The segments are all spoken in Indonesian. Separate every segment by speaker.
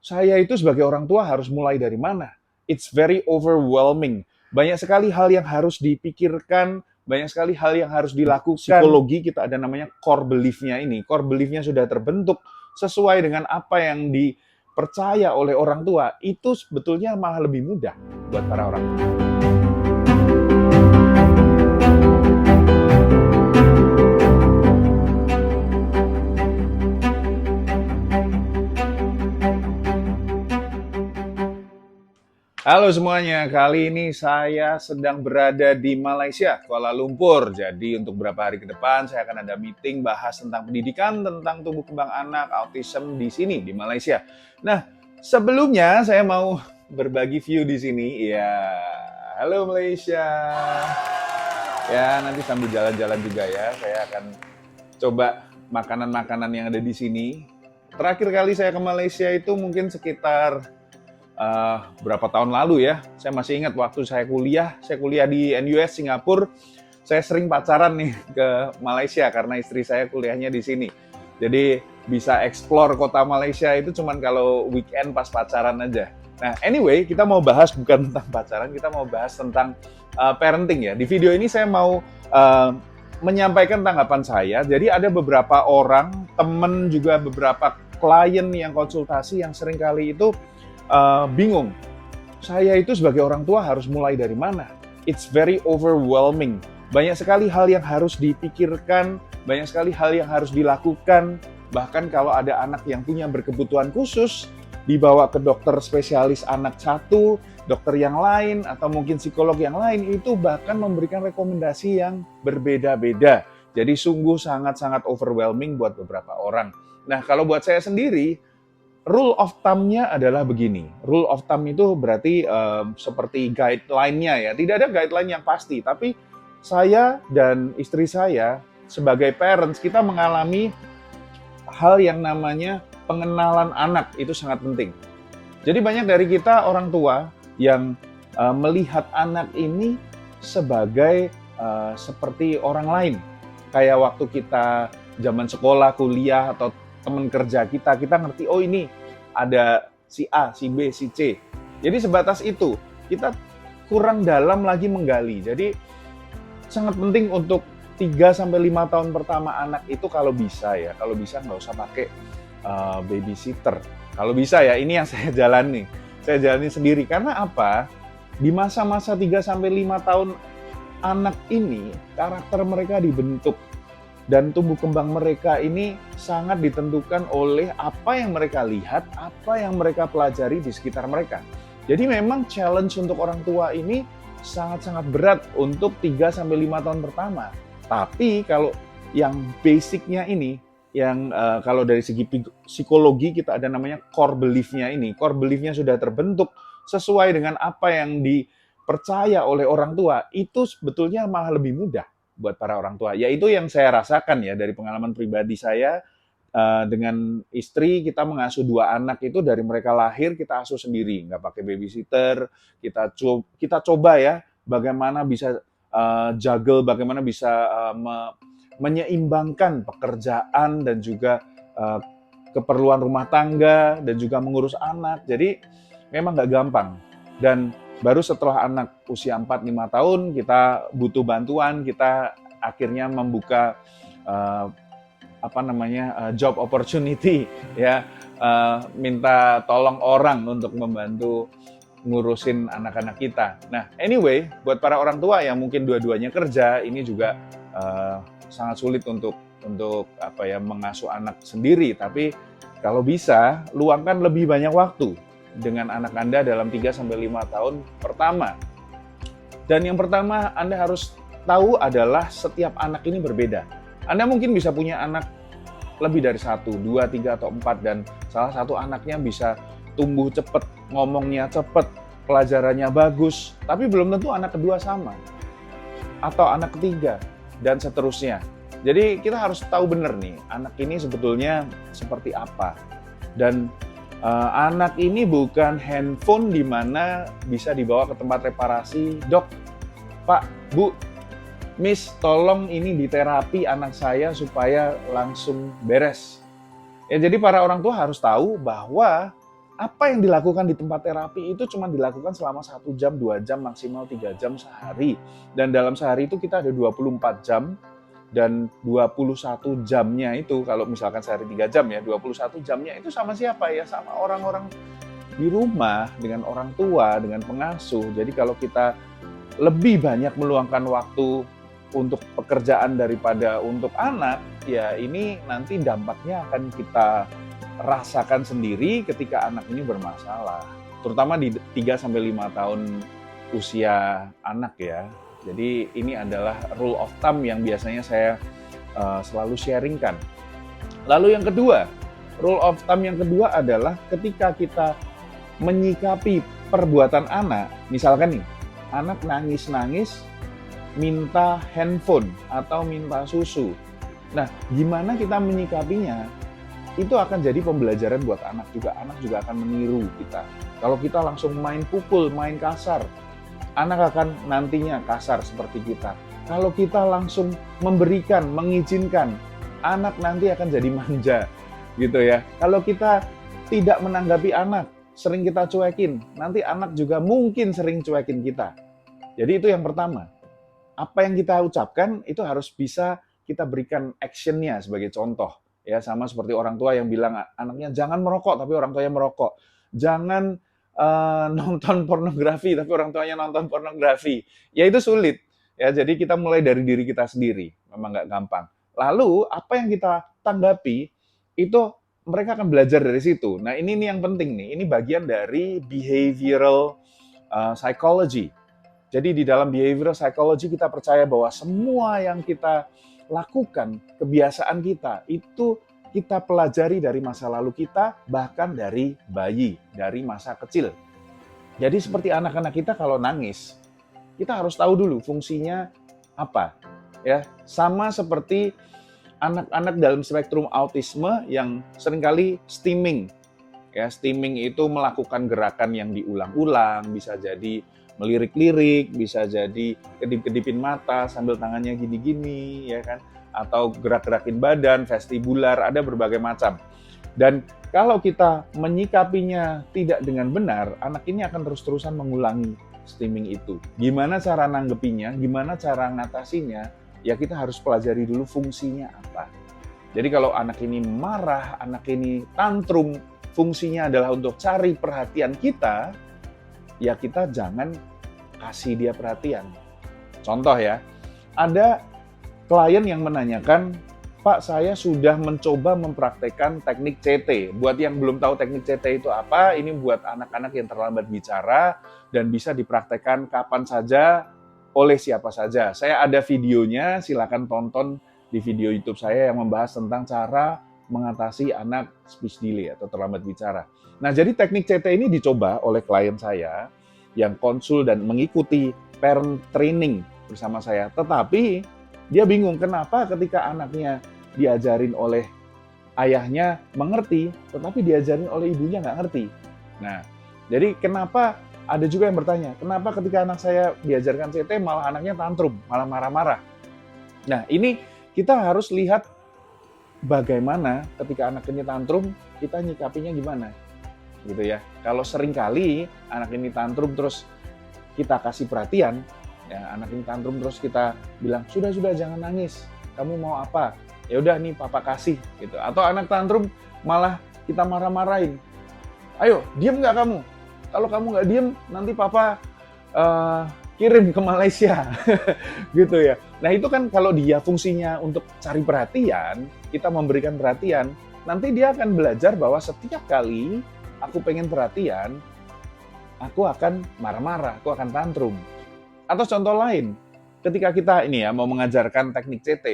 Speaker 1: saya itu sebagai orang tua harus mulai dari mana? It's very overwhelming. Banyak sekali hal yang harus dipikirkan, banyak sekali hal yang harus dilakukan. Psikologi kita ada namanya core belief-nya ini. Core belief-nya sudah terbentuk sesuai dengan apa yang dipercaya oleh orang tua. Itu sebetulnya malah lebih mudah buat para orang tua. Halo semuanya, kali ini saya sedang berada di Malaysia, Kuala Lumpur. Jadi untuk beberapa hari ke depan saya akan ada meeting bahas tentang pendidikan, tentang tumbuh kembang anak, autism di sini, di Malaysia. Nah, sebelumnya saya mau berbagi view di sini. Ya, halo Malaysia. Ya, nanti sambil jalan-jalan juga ya, saya akan coba makanan-makanan yang ada di sini. Terakhir kali saya ke Malaysia itu mungkin sekitar berapa tahun lalu ya. Saya masih ingat waktu saya kuliah di NUS Singapura, saya sering pacaran nih ke Malaysia karena istri saya kuliahnya di sini. Jadi bisa explore kota Malaysia itu cuman kalau weekend pas pacaran aja. Nah, anyway, kita mau bahas bukan tentang pacaran, kita mau bahas tentang parenting ya. Di video ini saya mau menyampaikan tanggapan saya. Jadi ada beberapa orang, temen juga beberapa klien yang konsultasi yang seringkali itu bingung. Saya itu sebagai orang tua harus mulai dari mana? It's very overwhelming. Banyak sekali hal yang harus dipikirkan, banyak sekali hal yang harus dilakukan. Bahkan kalau ada anak yang punya berkebutuhan khusus, dibawa ke dokter spesialis anak satu, dokter yang lain, atau mungkin psikolog yang lain, itu bahkan memberikan rekomendasi yang berbeda-beda. Jadi sungguh sangat-sangat overwhelming buat beberapa orang. Nah, kalau buat saya sendiri, rule of thumb-nya adalah begini. Rule of thumb itu berarti seperti guideline-nya ya. Tidak ada guideline yang pasti, tapi saya dan istri saya sebagai parents, kita mengalami hal yang namanya pengenalan anak. Itu sangat penting. Jadi banyak dari kita orang tua yang melihat anak ini sebagai seperti orang lain. Kayak waktu kita zaman sekolah, kuliah, atau teman kerja kita ngerti, oh ini ada si A, si B, si C. Jadi sebatas itu, kita kurang dalam lagi menggali. Jadi sangat penting untuk 3-5 tahun pertama anak itu kalau bisa nggak usah pakai babysitter. Kalau bisa ya, ini yang saya jalani sendiri. Karena apa? Di masa-masa 3-5 tahun anak ini, karakter mereka dibentuk. Dan tumbuh kembang mereka ini sangat ditentukan oleh apa yang mereka lihat, apa yang mereka pelajari di sekitar mereka. Jadi memang challenge untuk orang tua ini sangat-sangat berat untuk 3-5 tahun pertama. Tapi kalau yang basicnya ini, yang kalau dari segi psikologi kita ada namanya core belief-nya ini. Core belief-nya sudah terbentuk sesuai dengan apa yang dipercaya oleh orang tua, itu sebetulnya malah lebih mudah buat para orang tua. Yaitu yang saya rasakan ya dari pengalaman pribadi saya dengan istri. Kita mengasuh 2 anak itu dari mereka lahir kita asuh sendiri, nggak pakai babysitter. Kita coba ya bagaimana bisa juggle, bagaimana bisa menyeimbangkan pekerjaan dan juga keperluan rumah tangga dan juga mengurus anak. Jadi memang nggak gampang. Dan baru setelah anak usia 4-5 tahun, kita butuh bantuan, kita akhirnya membuka job opportunity ya, minta tolong orang untuk membantu ngurusin anak-anak kita. Nah, anyway, buat para orang tua yang mungkin dua-duanya kerja, ini juga sangat sulit untuk mengasuh anak sendiri. Tapi kalau bisa, luangkan lebih banyak waktu dengan anak Anda dalam 3-5 tahun pertama. Dan yang pertama Anda harus tahu adalah setiap anak ini berbeda. Anda mungkin bisa punya anak lebih dari 1, 2, 3, atau 4, dan salah satu anaknya bisa tumbuh cepat, ngomongnya cepat, pelajarannya bagus, tapi belum tentu anak kedua sama, atau anak ketiga, dan seterusnya. Jadi kita harus tahu benar nih, anak ini sebetulnya seperti apa. Dan anak ini bukan handphone di mana bisa dibawa ke tempat reparasi. Dok, Pak, Bu, Miss, tolong ini diterapi anak saya supaya langsung beres. Ya, jadi para orang tua harus tahu bahwa Apa yang dilakukan di tempat terapi itu cuma dilakukan selama 1 jam, 2 jam, maksimal 3 jam sehari. Dan dalam sehari itu kita ada 24 jam, dan 21 jamnya itu, kalau misalkan sehari 3 jam ya, 21 jamnya itu sama siapa ya? Sama orang-orang di rumah, dengan orang tua, dengan pengasuh. Jadi kalau kita lebih banyak meluangkan waktu untuk pekerjaan daripada untuk anak, ya ini nanti dampaknya akan kita rasakan sendiri ketika anak ini bermasalah. Terutama di 3-5 tahun usia anak ya. Jadi ini adalah rule of thumb yang biasanya saya selalu sharingkan. Lalu yang kedua, rule of thumb yang kedua adalah ketika kita menyikapi perbuatan anak, misalkan nih, anak nangis-nangis minta handphone atau minta susu. Nah, gimana kita menyikapinya? Itu akan jadi pembelajaran buat anak juga. Anak juga akan meniru kita. Kalau kita langsung main pukul, main kasar, anak akan nantinya kasar seperti kita. Kalau kita langsung memberikan, mengizinkan, anak nanti akan jadi manja, gitu ya. Kalau kita tidak menanggapi anak, sering kita cuekin, nanti anak juga mungkin sering cuekin kita. Jadi itu yang pertama. Apa yang kita ucapkan itu harus bisa kita berikan action-nya sebagai contoh. Ya, sama seperti orang tua yang bilang anaknya jangan merokok, tapi orang tuanya merokok. Jangan nonton pornografi, tapi orang tuanya nonton pornografi. Ya itu sulit. Ya, jadi kita mulai dari diri kita sendiri. Memang nggak gampang. Lalu apa yang kita tanggapi itu mereka akan belajar dari situ. Nah ini nih yang penting nih. Ini bagian dari behavioral psychology. Jadi di dalam behavioral psychology kita percaya bahwa semua yang kita lakukan, kebiasaan kita, itu kita pelajari dari masa lalu kita, bahkan dari bayi, dari masa kecil. Jadi seperti anak-anak kita kalau nangis, kita harus tahu dulu fungsinya apa. Ya, sama seperti anak-anak dalam spektrum autisme yang seringkali stimming. Ya, stimming itu melakukan gerakan yang diulang-ulang, bisa jadi melirik-lirik, bisa jadi kedip-kedipin mata sambil tangannya gini-gini, ya kan? Atau gerak-gerakin badan, vestibular, ada berbagai macam. Dan kalau kita menyikapinya tidak dengan benar, anak ini akan terus-terusan mengulangi stimming itu. Gimana cara nanggepinya, gimana cara ngatasinya, ya kita harus pelajari dulu fungsinya apa. Jadi kalau anak ini marah, anak ini tantrum, fungsinya adalah untuk cari perhatian kita, ya kita jangan kasih dia perhatian. Contoh ya, ada klien yang menanyakan, Pak, saya sudah mencoba mempraktekkan teknik CT. Buat yang belum tahu teknik CT itu apa, ini buat anak-anak yang terlambat bicara dan bisa dipraktekkan kapan saja, oleh siapa saja. Saya ada videonya, silakan tonton di video YouTube saya yang membahas tentang cara mengatasi anak speech delay atau terlambat bicara. Nah, jadi teknik CT ini dicoba oleh klien saya yang konsul dan mengikuti parent training bersama saya. Tetapi dia bingung kenapa ketika anaknya diajarin oleh ayahnya mengerti, tetapi diajarin oleh ibunya nggak ngerti. Nah, jadi kenapa ada juga yang bertanya, kenapa ketika anak saya diajarkan CT malah anaknya tantrum, malah marah-marah. Nah, ini kita harus lihat bagaimana ketika anak ini tantrum, kita nyikapinya gimana. Gitu ya. Kalau seringkali anak ini tantrum terus kita kasih perhatian, ya anak ini tantrum terus kita bilang, sudah jangan nangis, kamu mau apa? Ya udah nih papa kasih gitu. Atau anak tantrum malah kita marah-marahin, ayo diem nggak kamu? Kalau kamu nggak diem nanti papa kirim ke Malaysia gitu ya. Nah itu kan kalau dia fungsinya untuk cari perhatian, kita memberikan perhatian, nanti dia akan belajar bahwa setiap kali aku pengen perhatian, aku akan marah-marah, aku akan tantrum. Atau contoh lain, ketika kita ini ya mau mengajarkan teknik CT,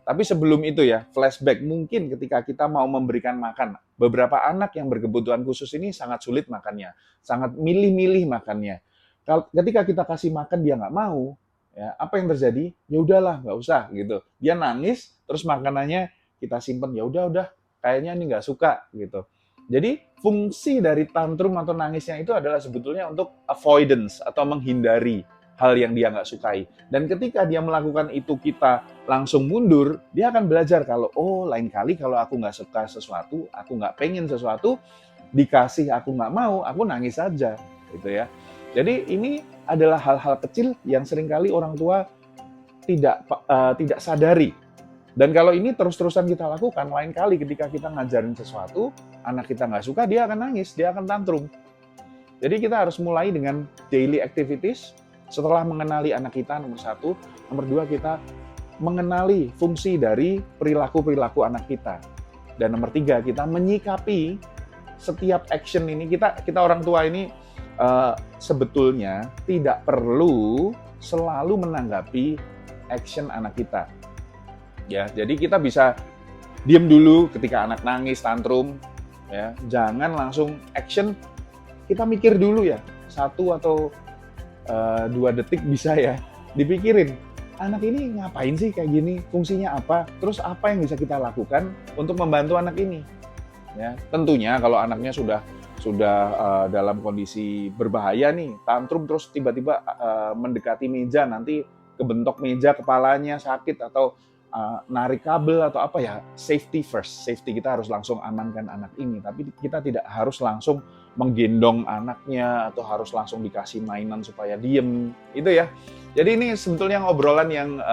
Speaker 1: tapi sebelum itu ya, flashback mungkin ketika kita mau memberikan makan. Beberapa anak yang berkebutuhan khusus ini sangat sulit makannya, sangat milih-milih makannya. Ketika kita kasih makan dia nggak mau, ya apa yang terjadi? Ya udahlah, nggak usah gitu. Dia nangis, terus makanannya kita simpen. Ya udah, kayaknya ini nggak suka gitu. Jadi fungsi dari tantrum atau nangisnya itu adalah sebetulnya untuk avoidance atau menghindari hal yang dia nggak sukai. Dan ketika dia melakukan itu kita langsung mundur, dia akan belajar kalau, oh lain kali kalau aku nggak suka sesuatu, aku nggak pengen sesuatu, dikasih aku nggak mau, aku nangis saja, gitu ya. Jadi ini adalah hal-hal kecil yang seringkali orang tua tidak sadari. Dan kalau ini terus-terusan kita lakukan, lain kali ketika kita ngajarin sesuatu, anak kita nggak suka, dia akan nangis, dia akan tantrum. Jadi kita harus mulai dengan daily activities, setelah mengenali anak kita, nomor satu. Nomor dua, kita mengenali fungsi dari perilaku-perilaku anak kita. Dan nomor tiga, kita menyikapi setiap action ini. Kita orang tua ini sebetulnya tidak perlu selalu menanggapi action anak kita. Ya, jadi kita bisa diam dulu ketika anak nangis, tantrum, ya. Jangan langsung action. Kita mikir dulu ya, 1 atau 2 detik bisa ya. Dipikirin, anak ini ngapain sih kayak gini? Fungsinya apa? Terus apa yang bisa kita lakukan untuk membantu anak ini? Ya, tentunya kalau anaknya sudah dalam kondisi berbahaya nih, tantrum terus tiba-tiba mendekati meja, nanti kebentok meja, kepalanya sakit atau narik kabel atau apa ya, safety first. Safety kita harus langsung amankan anak ini, tapi kita tidak harus langsung menggendong anaknya atau harus langsung dikasih mainan supaya diem, itu ya. Jadi ini sebetulnya obrolan yang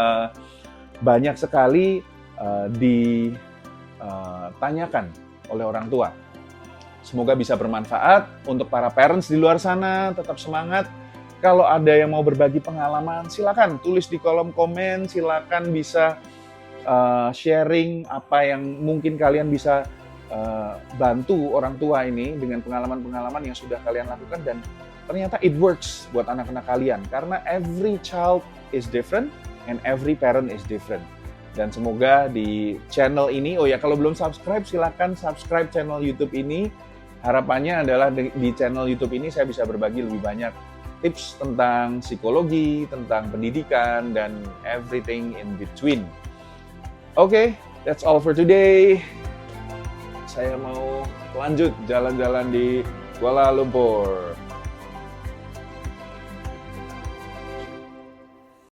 Speaker 1: banyak sekali ditanyakan oleh orang tua. Semoga bisa bermanfaat untuk para parents di luar sana, tetap semangat. Kalau ada yang mau berbagi pengalaman, silakan tulis di kolom komen, silakan bisa sharing apa yang mungkin kalian bisa bantu orang tua ini dengan pengalaman-pengalaman yang sudah kalian lakukan dan ternyata it works buat anak-anak kalian karena every child is different and every parent is different. Dan semoga di channel ini, oh ya kalau belum subscribe silakan subscribe channel YouTube ini. Harapannya adalah di channel YouTube ini saya bisa berbagi lebih banyak tips tentang psikologi, tentang pendidikan dan everything in between. Oke, that's all for today. Saya mau lanjut jalan-jalan di Kuala Lumpur.